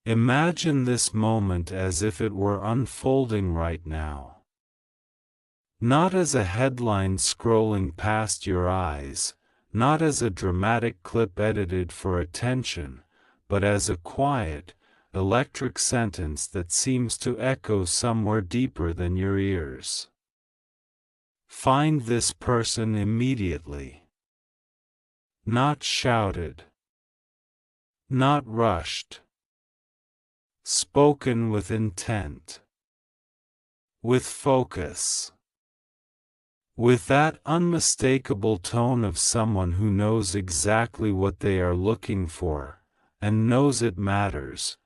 Imagine this moment as if it were unfolding right now. Not as a headline scrolling past your eyes, not as a dramatic clip edited for attention, but as a quiet, electric sentence that seems to echo somewhere deeper than your ears. Find this person immediately. Not shouted. Not rushed. Spoken with intent. With focus. With that unmistakable tone of someone who knows exactly what they are looking for, and knows it matters,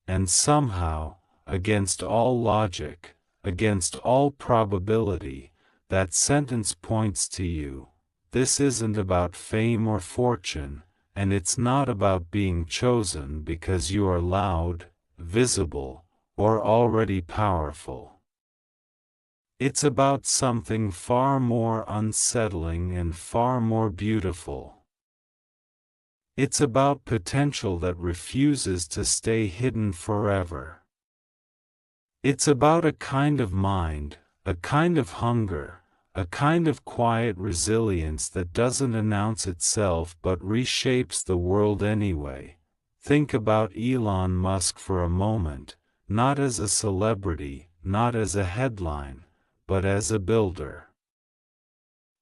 and somehow, against all logic, against all probability, that sentence points to you. This isn't about fame or fortune, and it's not about being chosen because you are loud, visible, or already powerful. It's about something far more unsettling and far more beautiful. It's about potential that refuses to stay hidden forever. It's about a kind of mind, a kind of hunger, a kind of quiet resilience that doesn't announce itself but reshapes the world anyway. Think about Elon Musk for a moment, not as a celebrity, not as a headline, but as a builder.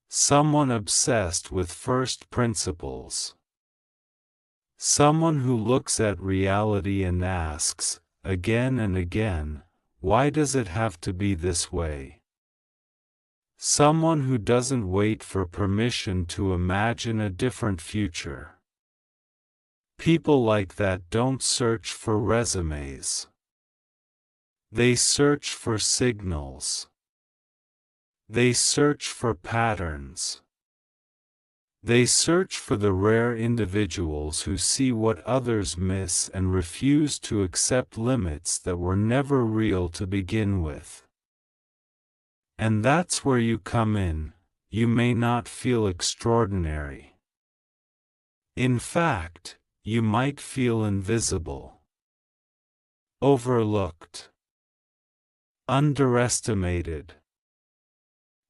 Someone obsessed with first principles. Someone who looks at reality and asks, again and again, why does it have to be this way? Someone who doesn't wait for permission to imagine a different future. People like that don't search for resumes. They search for signals. They search for patterns. They search for the rare individuals who see what others miss and refuse to accept limits that were never real to begin with. And that's where you come in. You may not feel extraordinary. In fact, you might feel invisible. Overlooked. Underestimated.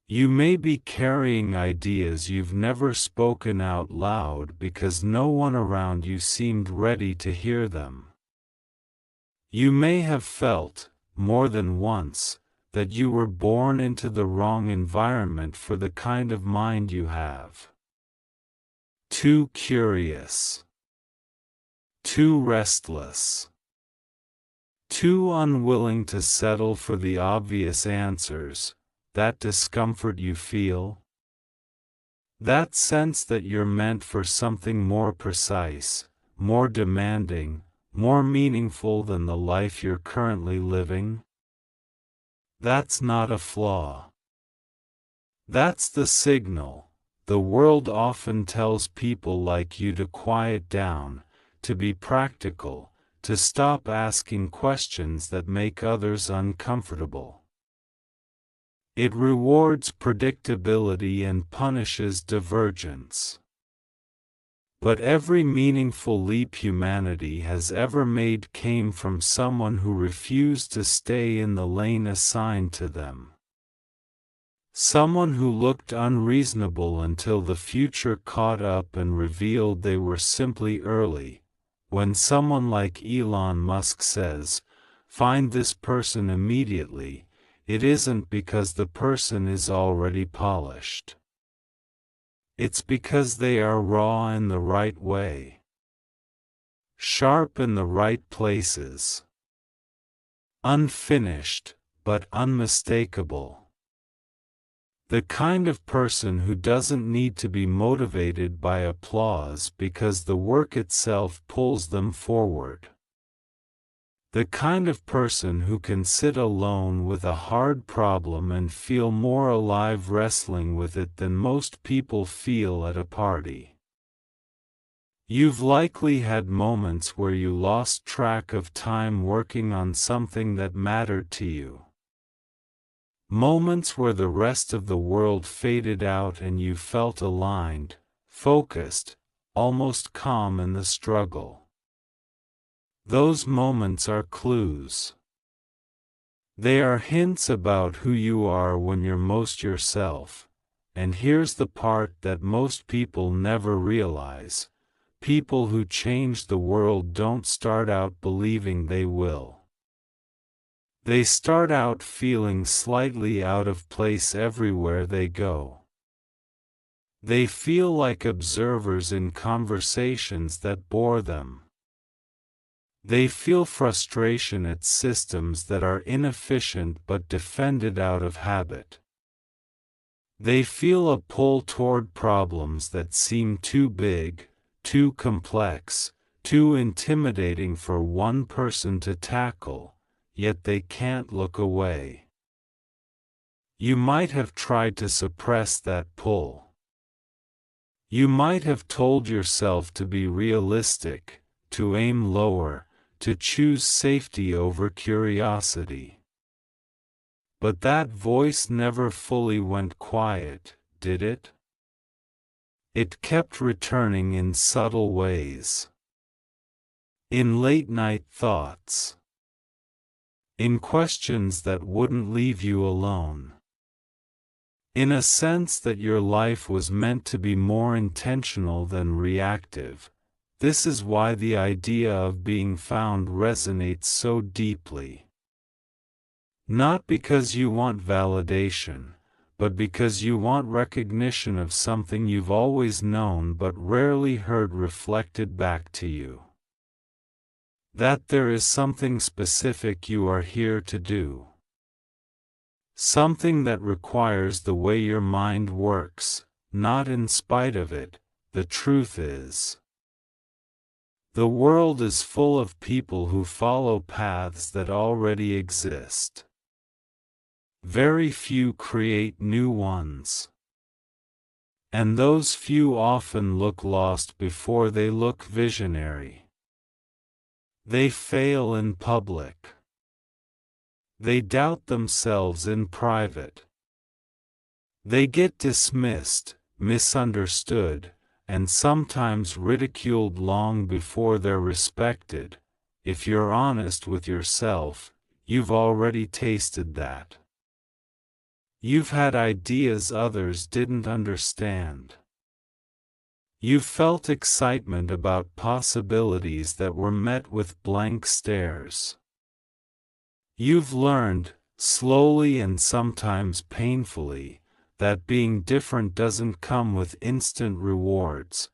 You may be carrying ideas you've never spoken out loud because no one around you seemed ready to hear them. You may have felt, more than once, that you were born into the wrong environment for the kind of mind you have. Too curious. Too restless. Too unwilling to settle for the obvious answers. That discomfort you feel? That sense that you're meant for something more precise, more demanding, more meaningful than the life you're currently living? That's not a flaw. That's the signal. The world often tells people like you to quiet down, to be practical, to stop asking questions that make others uncomfortable. It rewards predictability and punishes divergence. But every meaningful leap humanity has ever made came from someone who refused to stay in the lane assigned to them. Someone who looked unreasonable until the future caught up and revealed they were simply early. When someone like Elon Musk says, "Find this person immediately," it isn't because the person is already polished. It's because they are raw in the right way. Sharp in the right places. Unfinished, but unmistakable. The kind of person who doesn't need to be motivated by applause because the work itself pulls them forward. The kind of person who can sit alone with a hard problem and feel more alive wrestling with it than most people feel at a party. You've likely had moments where you lost track of time working on something that mattered to you. Moments where the rest of the world faded out and you felt aligned, focused, almost calm in the struggle. Those moments are clues. They are hints about who you are when you're most yourself. And here's the part that most people never realize. People who change the world don't start out believing they will. They start out feeling slightly out of place everywhere they go. They feel like observers in conversations that bore them. They feel frustration at systems that are inefficient but defended out of habit. They feel a pull toward problems that seem too big, too complex, too intimidating for one person to tackle, yet they can't look away. You might have tried to suppress that pull. You might have told yourself to be realistic, to aim lower, to choose safety over curiosity. But that voice never fully went quiet, did it? It kept returning in subtle ways. In late-night thoughts. In questions that wouldn't leave you alone. In a sense that your life was meant to be more intentional than reactive. This is why the idea of being found resonates so deeply. Not because you want validation, but because you want recognition of something you've always known but rarely heard reflected back to you. That there is something specific you are here to do. Something that requires the way your mind works, not in spite of it. The truth is, the world is full of people who follow paths that already exist. Very few create new ones. And those few often look lost before they look visionary. They fail in public. They doubt themselves in private. They get dismissed, misunderstood, and sometimes ridiculed long before they're respected. If you're honest with yourself, you've already tasted that. You've had ideas others didn't understand. You've felt excitement about possibilities that were met with blank stares. You've learned, slowly and sometimes painfully, that being different doesn't come with instant rewards,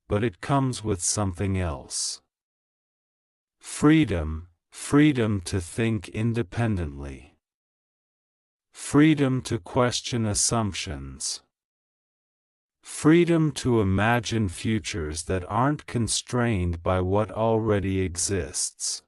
but it comes with something else. Freedom, freedom to think independently. Freedom to question assumptions. Freedom to imagine futures that aren't constrained by what already exists.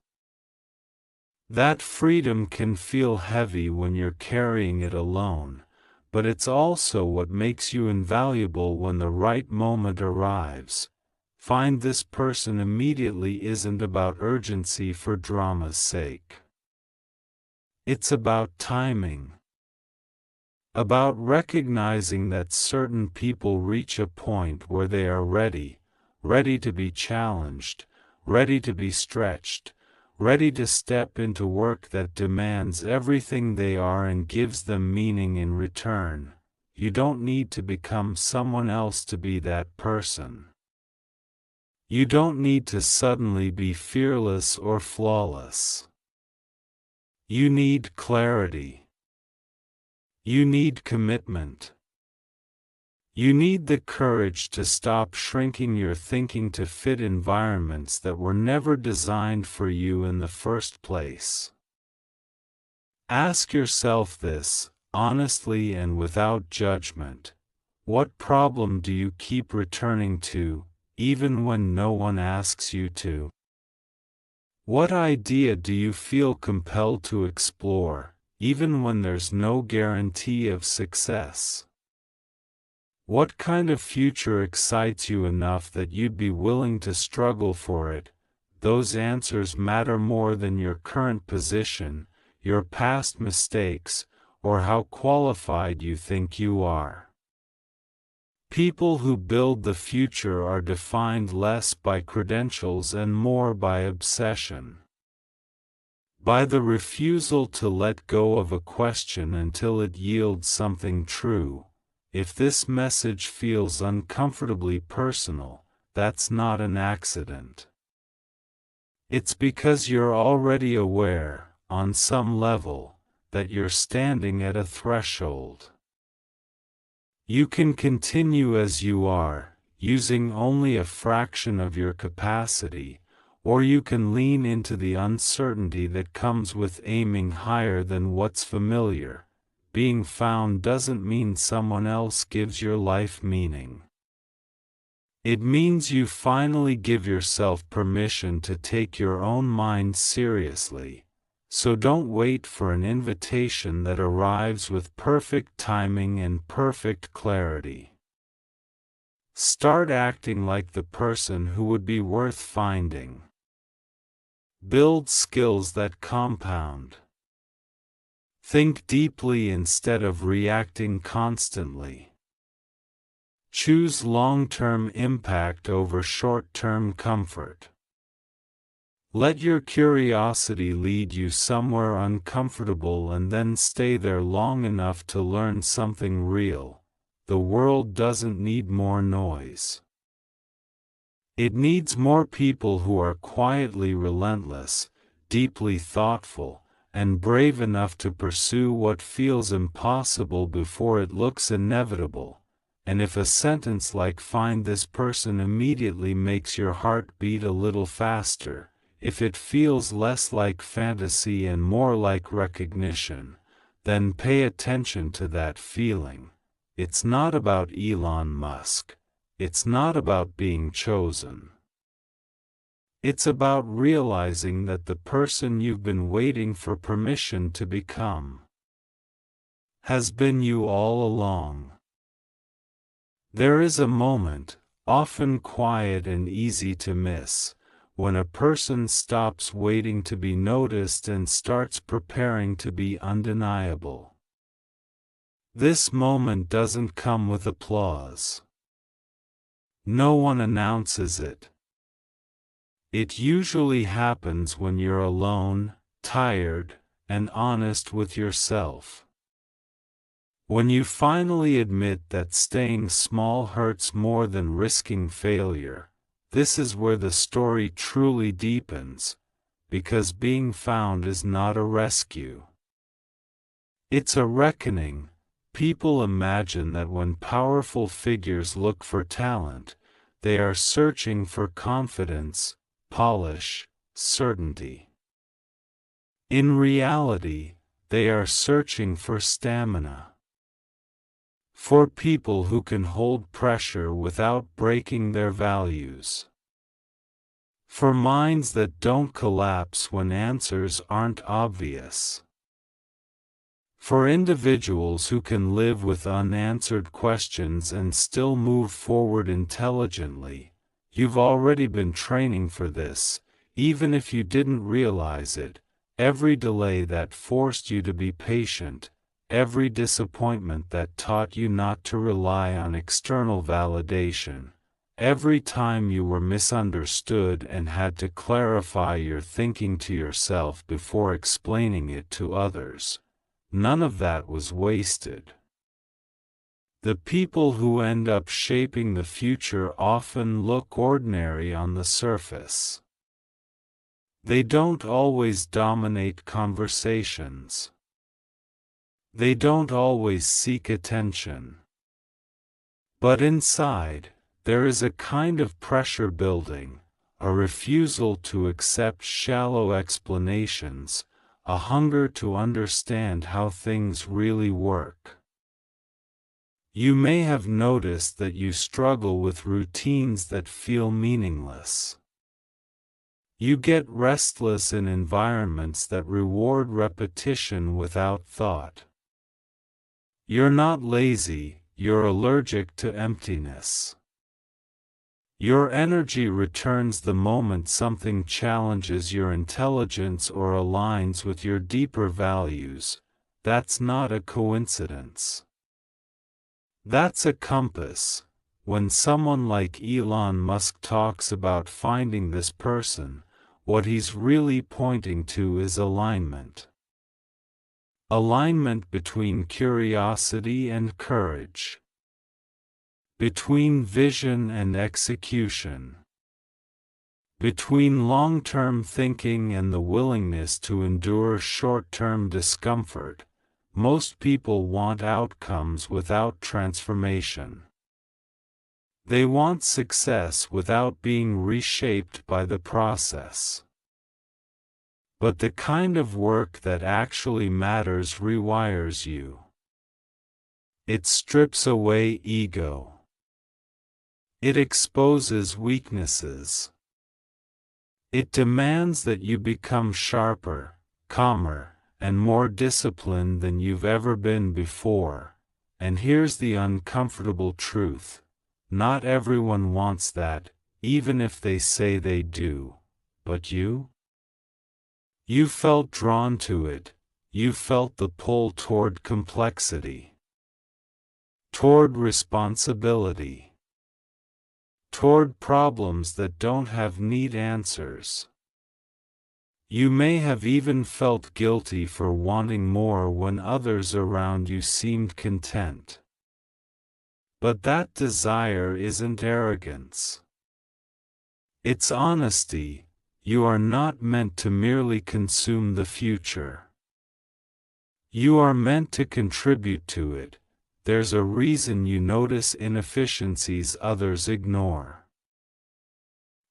That freedom can feel heavy when you're carrying it alone, but it's also what makes you invaluable when the right moment arrives. Find this person immediately isn't about urgency for drama's sake. It's about timing. About recognizing that certain people reach a point where they are ready to be challenged, ready to be stretched, ready to step into work that demands everything they are and gives them meaning in return. You don't need to become someone else to be that person. You don't need to suddenly be fearless or flawless. You need clarity. You need commitment. You need the courage to stop shrinking your thinking to fit environments that were never designed for you in the first place. Ask yourself this, honestly and without judgment. What problem do you keep returning to, even when no one asks you to? What idea do you feel compelled to explore, even when there's no guarantee of success? What kind of future excites you enough that you'd be willing to struggle for it? Those answers matter more than your current position, your past mistakes, or how qualified you think you are. People who build the future are defined less by credentials and more by obsession. by the refusal to let go of a question until it yields something true. If this message feels uncomfortably personal, that's not an accident. It's because you're already aware, on some level, that you're standing at a threshold. You can continue as you are, using only a fraction of your capacity, or you can lean into the uncertainty that comes with aiming higher than what's familiar. Being found doesn't mean someone else gives your life meaning. It means you finally give yourself permission to take your own mind seriously. So don't wait for an invitation that arrives with perfect timing and perfect clarity. Start acting like the person who would be worth finding. Build skills that compound. Think deeply instead of reacting constantly. Choose long-term impact over short-term comfort. Let your curiosity lead you somewhere uncomfortable and then stay there long enough to learn something real. The world doesn't need more noise. It needs more people who are quietly relentless, deeply thoughtful, and brave enough to pursue what feels impossible before it looks inevitable. And if a sentence like "find this person" immediately makes your heart beat a little faster, if it feels less like fantasy and more like recognition, then pay attention to that feeling. It's not about Elon Musk. It's not about being chosen. It's about realizing that the person you've been waiting for permission to become has been you all along. There is a moment, often quiet and easy to miss, when a person stops waiting to be noticed and starts preparing to be undeniable. This moment doesn't come with applause. No one announces it. It usually happens when you're alone, tired, and honest with yourself. When you finally admit that staying small hurts more than risking failure, this is where the story truly deepens, because being found is not a rescue. It's a reckoning. People imagine that when powerful figures look for talent, they are searching for confidence, polish, certainty. In reality, they are searching for stamina. For people who can hold pressure without breaking their values. For minds that don't collapse when answers aren't obvious. For individuals who can live with unanswered questions and still move forward intelligently. You've already been training for this, even if you didn't realize it. Every delay that forced you to be patient, every disappointment that taught you not to rely on external validation, every time you were misunderstood and had to clarify your thinking to yourself before explaining it to others, none of that was wasted. The people who end up shaping the future often look ordinary on the surface. They don't always dominate conversations. They don't always seek attention. But inside, there is a kind of pressure building, a refusal to accept shallow explanations, a hunger to understand how things really work. You may have noticed that you struggle with routines that feel meaningless. You get restless in environments that reward repetition without thought. You're not lazy, you're allergic to emptiness. Your energy returns the moment something challenges your intelligence or aligns with your deeper values. That's not a coincidence. That's a compass. When someone like Elon Musk talks about finding this person, what he's really pointing to is alignment. Alignment between curiosity and courage. Between vision and execution. Between long-term thinking and the willingness to endure short-term discomfort. Most people want outcomes without transformation. They want success without being reshaped by the process. But the kind of work that actually matters rewires you. It strips away ego. It exposes weaknesses. It demands that you become sharper, calmer, and more disciplined than you've ever been before. And here's the uncomfortable truth. Not everyone wants that, even if they say they do. But you? You felt drawn to it. You felt the pull toward complexity. Toward responsibility. Toward problems that don't have neat answers. You may have even felt guilty for wanting more when others around you seemed content. But that desire isn't arrogance. It's honesty. You are not meant to merely consume the future. You are meant to contribute to it. There's a reason you notice inefficiencies others ignore.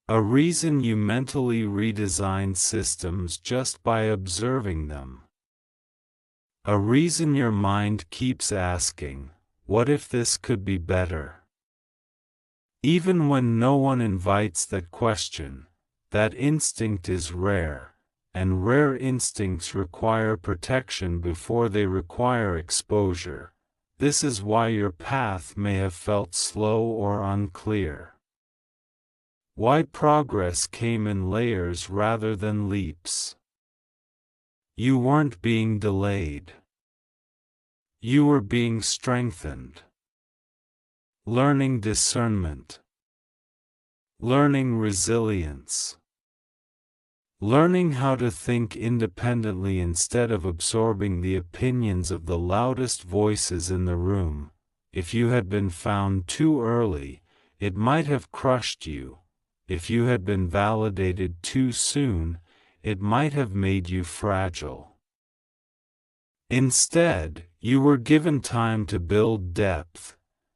A reason you mentally redesign systems just by observing them. A reason your mind keeps asking, what if this could be better? Even when no one invites that question, that instinct is rare, and rare instincts require protection before they require exposure. This is why your path may have felt slow or unclear. Why progress came in layers rather than leaps. You weren't being delayed. You were being strengthened. Learning discernment. Learning resilience. Learning how to think independently instead of absorbing the opinions of the loudest voices in the room. If you had been found too early, it might have crushed you. If you had been validated too soon, it might have made you fragile. Instead, you were given time to build depth.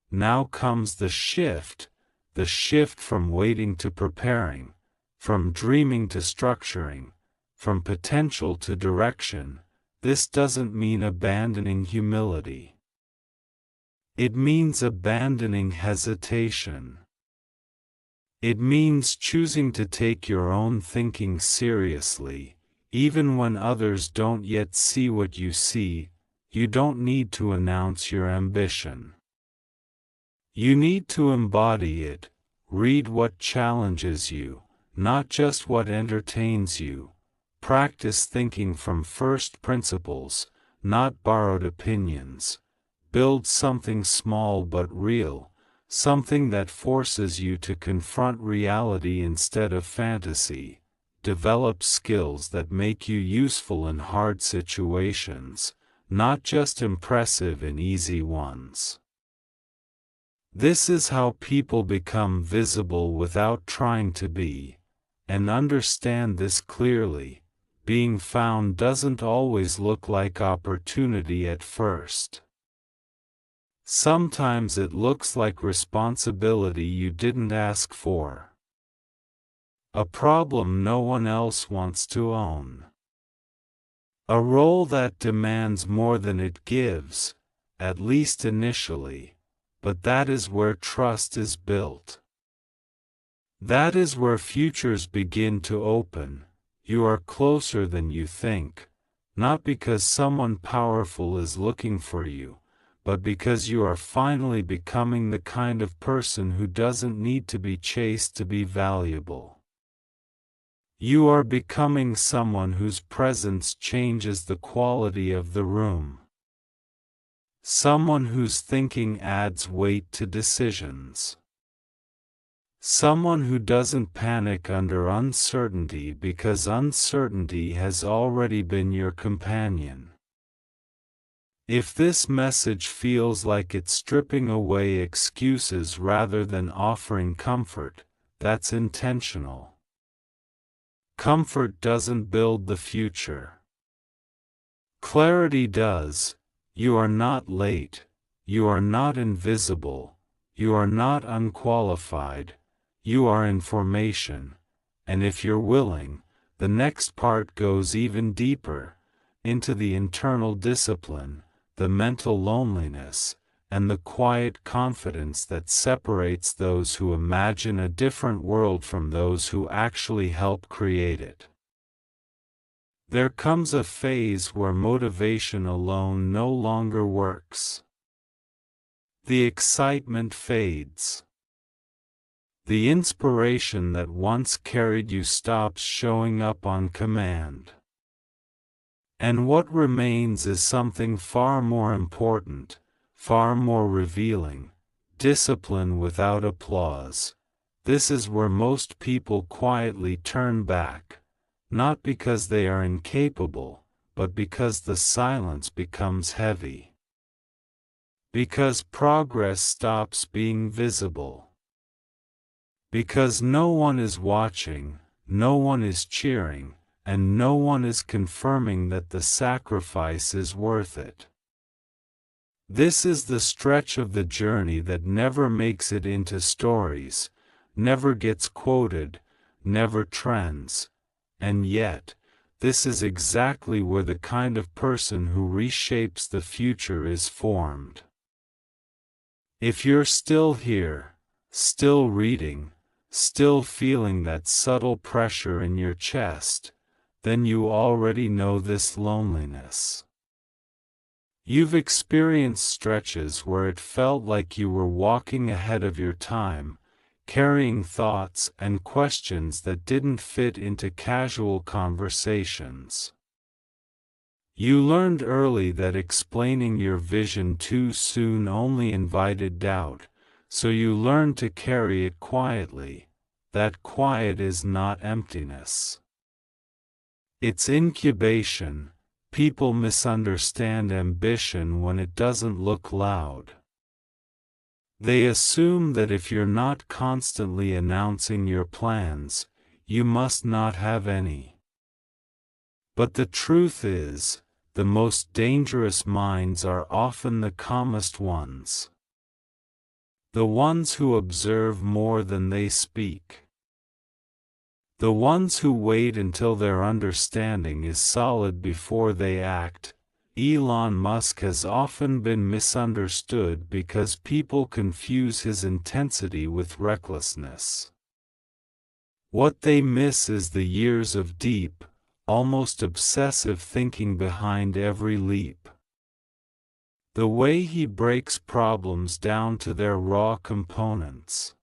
Now comes the shift from waiting to preparing, from dreaming to structuring, from potential to direction. This doesn't mean abandoning humility. It means abandoning hesitation. It means choosing to take your own thinking seriously, even when others don't yet see what you see. You don't need to announce your ambition. You need to embody it. Read what challenges you, not just what entertains you. Practice thinking from first principles, not borrowed opinions. Build something small but real, something that forces you to confront reality instead of fantasy. Develop skills that make you useful in hard situations, not just impressive in easy ones. This is how people become visible without trying to be, and understand this clearly. Being found doesn't always look like opportunity at first. Sometimes it looks like responsibility you didn't ask for. A problem no one else wants to own. A role that demands more than it gives, at least initially. But that is where trust is built. That is where futures begin to open. You are closer than you think, not because someone powerful is looking for you, but because you are finally becoming the kind of person who doesn't need to be chased to be valuable. You are becoming someone whose presence changes the quality of the room. Someone whose thinking adds weight to decisions. Someone who doesn't panic under uncertainty because uncertainty has already been your companion. If this message feels like it's stripping away excuses rather than offering comfort, that's intentional. Comfort doesn't build the future. Clarity does. You are not late. You are not invisible. You are not unqualified. You are information. And if you're willing, the next part goes even deeper, into the internal discipline, the mental loneliness, and the quiet confidence that separates those who imagine a different world from those who actually help create it. There comes a phase where motivation alone no longer works. The excitement fades. The inspiration that once carried you stops showing up on command. And what remains is something far more important, far more revealing: discipline without applause. This is where most people quietly turn back, not because they are incapable, but because the silence becomes heavy. Because progress stops being visible. Because no one is watching, no one is cheering, and no one is confirming that the sacrifice is worth it. This is the stretch of the journey that never makes it into stories, never gets quoted, never trends, and yet, this is exactly where the kind of person who reshapes the future is formed. If you're still here, still reading, still feeling that subtle pressure in your chest, then you already know this loneliness. You've experienced stretches where it felt like you were walking ahead of your time, carrying thoughts and questions that didn't fit into casual conversations. You learned early that explaining your vision too soon only invited doubt, so you learned to carry it quietly. That quiet is not emptiness. It's incubation. People misunderstand ambition when it doesn't look loud. They assume that if you're not constantly announcing your plans, you must not have any. But the truth is, the most dangerous minds are often the calmest ones. The ones who observe more than they speak. The ones who wait until their understanding is solid before they act. Elon Musk has often been misunderstood because people confuse his intensity with recklessness. What they miss is the years of deep, almost obsessive thinking behind every leap. The way he breaks problems down to their raw components.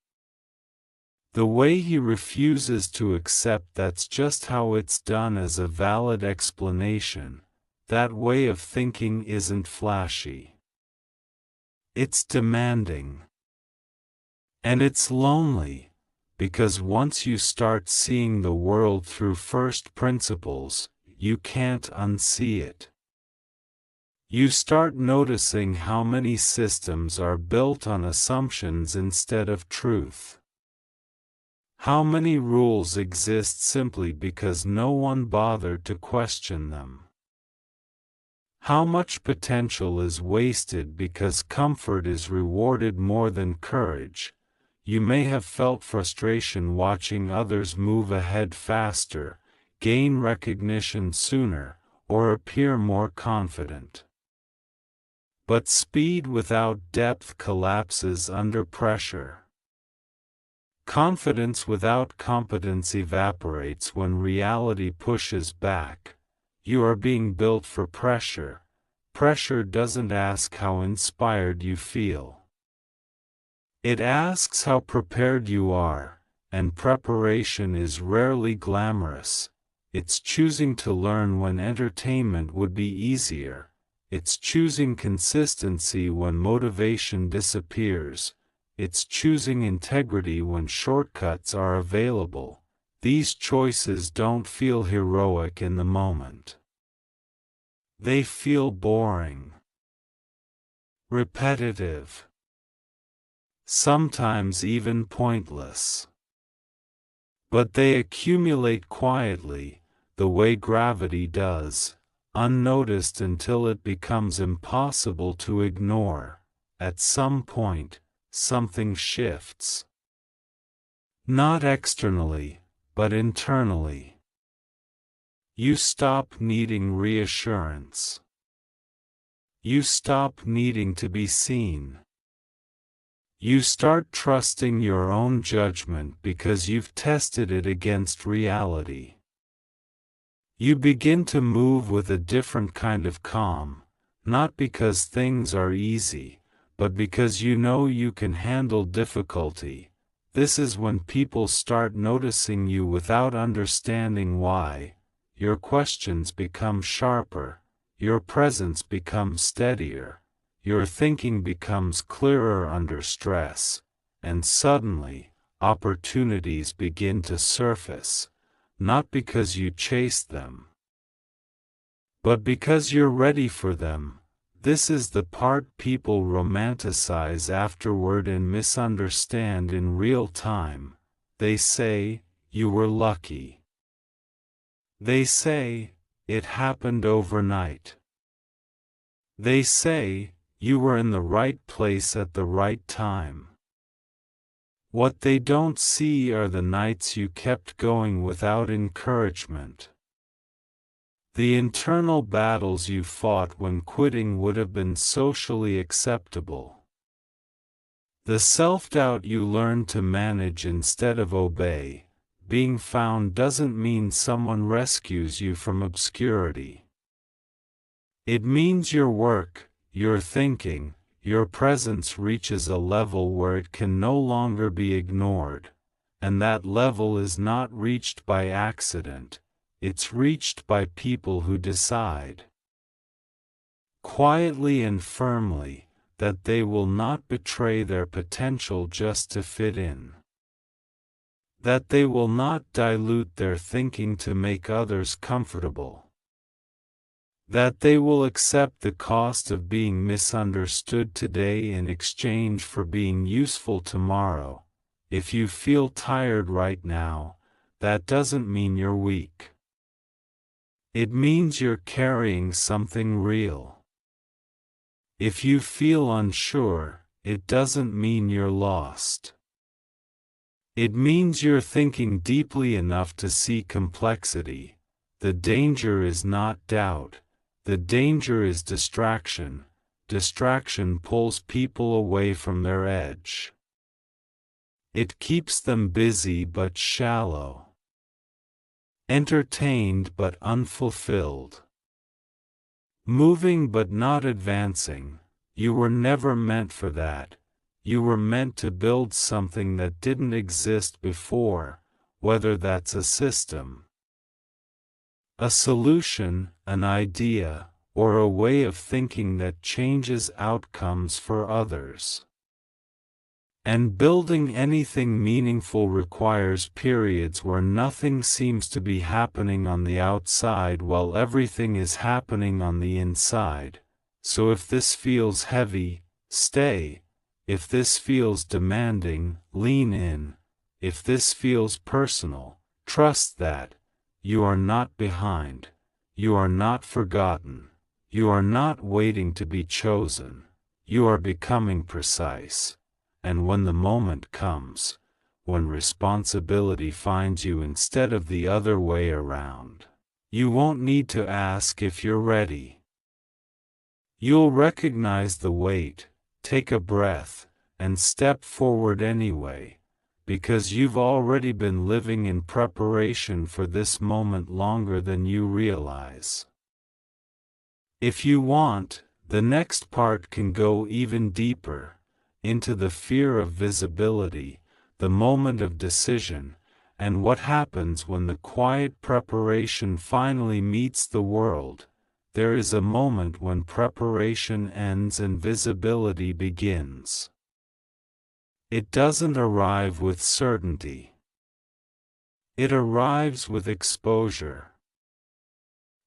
The way he refuses to accept that's just how it's done as a valid explanation. That way of thinking isn't flashy. It's demanding. And it's lonely, because once you start seeing the world through first principles, you can't unsee it. You start noticing how many systems are built on assumptions instead of truth. How many rules exist simply because no one bothered to question them? How much potential is wasted because comfort is rewarded more than courage? You may have felt frustration watching others move ahead faster, gain recognition sooner, or appear more confident. But speed without depth collapses under pressure. Confidence without competence evaporates when reality pushes back. You are being built for pressure. Pressure doesn't ask how inspired you feel. It asks how prepared you are, and preparation is rarely glamorous. It's choosing to learn when entertainment would be easier. It's choosing consistency when motivation disappears. it's choosing integrity when shortcuts are available. These choices don't feel heroic in the moment. They feel boring, repetitive, sometimes even pointless. But they accumulate quietly, the way gravity does, unnoticed until it becomes impossible to ignore. At some point, something shifts. Not externally, but internally. You stop needing reassurance. You stop needing to be seen. You start trusting your own judgment because you've tested it against reality. You begin to move with a different kind of calm, not because things are easy, but because you know you can handle difficulty. This is when people start noticing you without understanding why. Your questions become sharper, your presence becomes steadier, your thinking becomes clearer under stress, and suddenly, opportunities begin to surface. Not because you chase them, but because you're ready for them. This is the part people romanticize afterward and misunderstand in real time. They say, you were lucky. They say, it happened overnight. They say, you were in the right place at the right time. What they don't see are the nights you kept going without encouragement. The internal battles you fought when quitting would have been socially acceptable. The self-doubt you learned to manage instead of obey. Being found doesn't mean someone rescues you from obscurity. It means your work, your thinking, your presence reaches a level where it can no longer be ignored, and that level is not reached by accident, it's reached by people who decide, quietly and firmly, that they will not betray their potential just to fit in. That they will not dilute their thinking to make others comfortable. That they will accept the cost of being misunderstood today in exchange for being useful tomorrow. If you feel tired right now, that doesn't mean you're weak. It means you're carrying something real. If you feel unsure, it doesn't mean you're lost. It means you're thinking deeply enough to see complexity. The danger is not doubt. The danger is distraction. Distraction pulls people away from their edge. It keeps them busy but shallow. Entertained but unfulfilled. Moving but not advancing. You were never meant for that. You were meant to build something that didn't exist before, whether that's a system, a solution, an idea, or a way of thinking that changes outcomes for others. And building anything meaningful requires periods where nothing seems to be happening on the outside while everything is happening on the inside. So if this feels heavy, stay. If this feels demanding, lean in. If this feels personal, trust that you are not behind. You are not forgotten. You are not waiting to be chosen. You are becoming precise. And when the moment comes, when responsibility finds you instead of the other way around, you won't need to ask if you're ready. You'll recognize the weight, take a breath, and step forward anyway, because you've already been living in preparation for this moment longer than you realize. If you want, the next part can go even deeper, into the fear of visibility, the moment of decision, and what happens when the quiet preparation finally meets the world. There is a moment when preparation ends and visibility begins. It doesn't arrive with certainty. It arrives with exposure.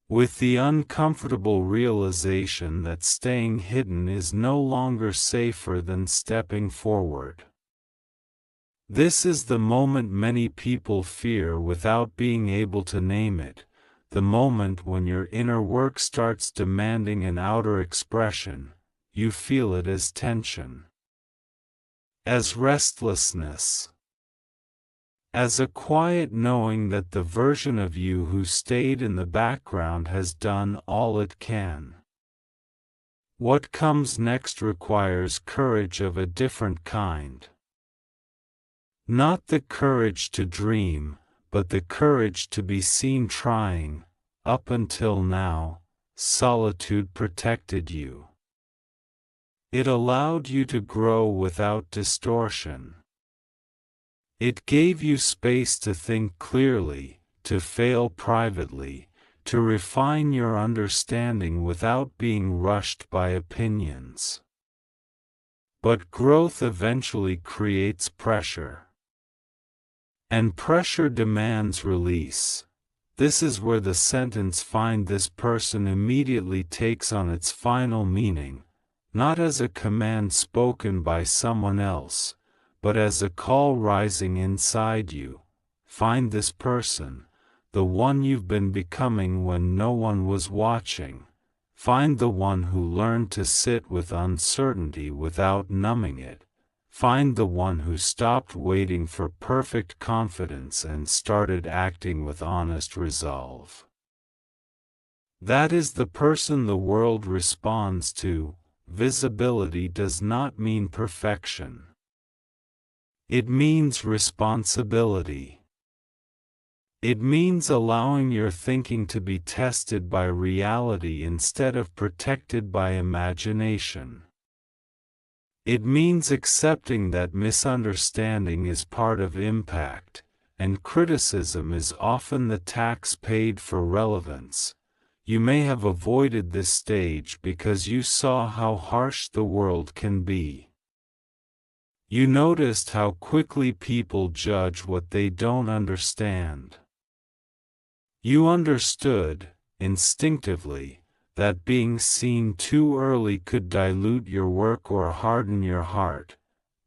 With the uncomfortable realization that staying hidden is no longer safer than stepping forward. This is the moment many people fear without being able to name it, the moment when your inner work starts demanding an outer expression. You feel it as tension, as restlessness, as a quiet knowing that the version of you who stayed in the background has done all it can. What comes next requires courage of a different kind. Not the courage to dream, but the courage to be seen trying. Up until now, solitude protected you. It allowed you to grow without distortion. It gave you space to think clearly, to fail privately, to refine your understanding without being rushed by opinions. But growth eventually creates pressure. And pressure demands release. This is where the sentence "find this person" immediately takes on its final meaning, not as a command spoken by someone else, but as a call rising inside you. Find this person, the one you've been becoming when no one was watching. Find the one who learned to sit with uncertainty without numbing it. Find the one who stopped waiting for perfect confidence and started acting with honest resolve. That is the person the world responds to. Visibility does not mean perfection. It means responsibility. It means allowing your thinking to be tested by reality instead of protected by imagination. It means accepting that misunderstanding is part of impact, and criticism is often the tax paid for relevance. You may have avoided this stage because you saw how harsh the world can be. You noticed how quickly people judge what they don't understand. You understood, instinctively, that being seen too early could dilute your work or harden your heart.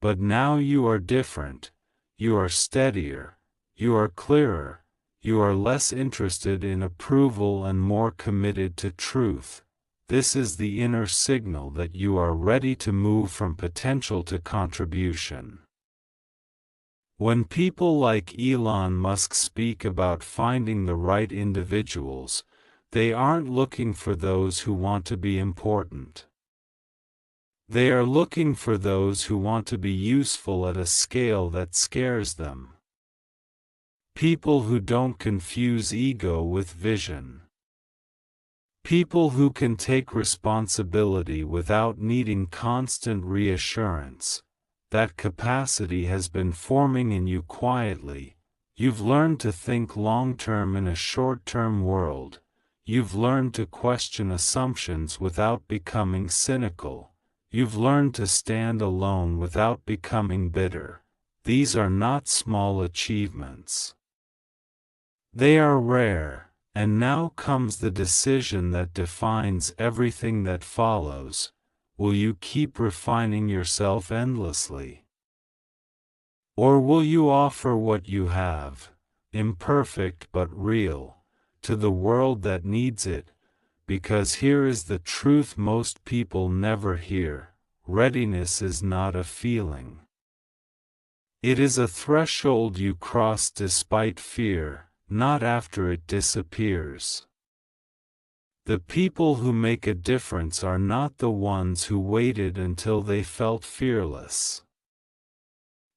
But now you are different. You are steadier. You are clearer. You are less interested in approval and more committed to truth. This is the inner signal that you are ready to move from potential to contribution. When people like Elon Musk speak about finding the right individuals, they aren't looking for those who want to be important. They are looking for those who want to be useful at a scale that scares them. People who don't confuse ego with vision. People who can take responsibility without needing constant reassurance. That capacity has been forming in you quietly. You've learned to think long-term in a short-term world. You've learned to question assumptions without becoming cynical. You've learned to stand alone without becoming bitter. These are not small achievements. They are rare, and now comes the decision that defines everything that follows. Will you keep refining yourself endlessly? Or will you offer what you have, imperfect but real, to the world that needs it? Because here is the truth most people never hear: readiness is not a feeling. It is a threshold you cross despite fear, not after it disappears. The people who make a difference are not the ones who waited until they felt fearless.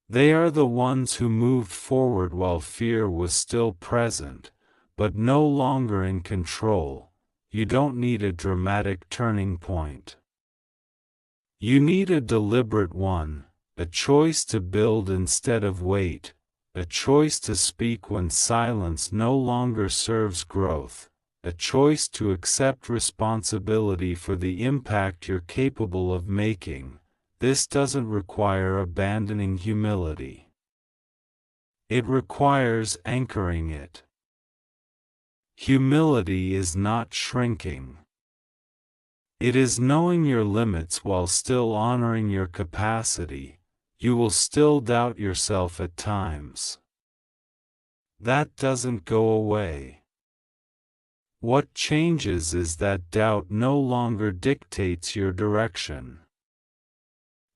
They are the ones who moved forward while fear was still present, but no longer in control. You don't need a dramatic turning point. You need a deliberate one, a choice to build instead of wait, a choice to speak when silence no longer serves growth, a choice to accept responsibility for the impact you're capable of making. This doesn't require abandoning humility. It requires anchoring it. Humility is not shrinking. It is knowing your limits while still honoring your capacity. You will still doubt yourself at times. That doesn't go away. What changes is that doubt no longer dictates your direction.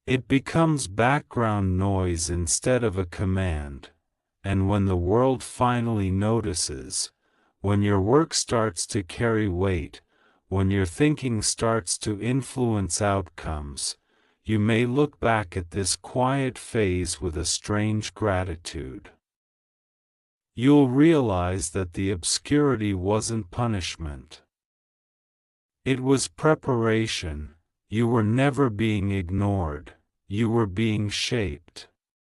It becomes background noise instead of a command, and when the world finally notices, when your work starts to carry weight, when your thinking starts to influence outcomes, you may look back at this quiet phase with a strange gratitude. You'll realize that the obscurity wasn't punishment. It was preparation. You were never being ignored, you were being shaped.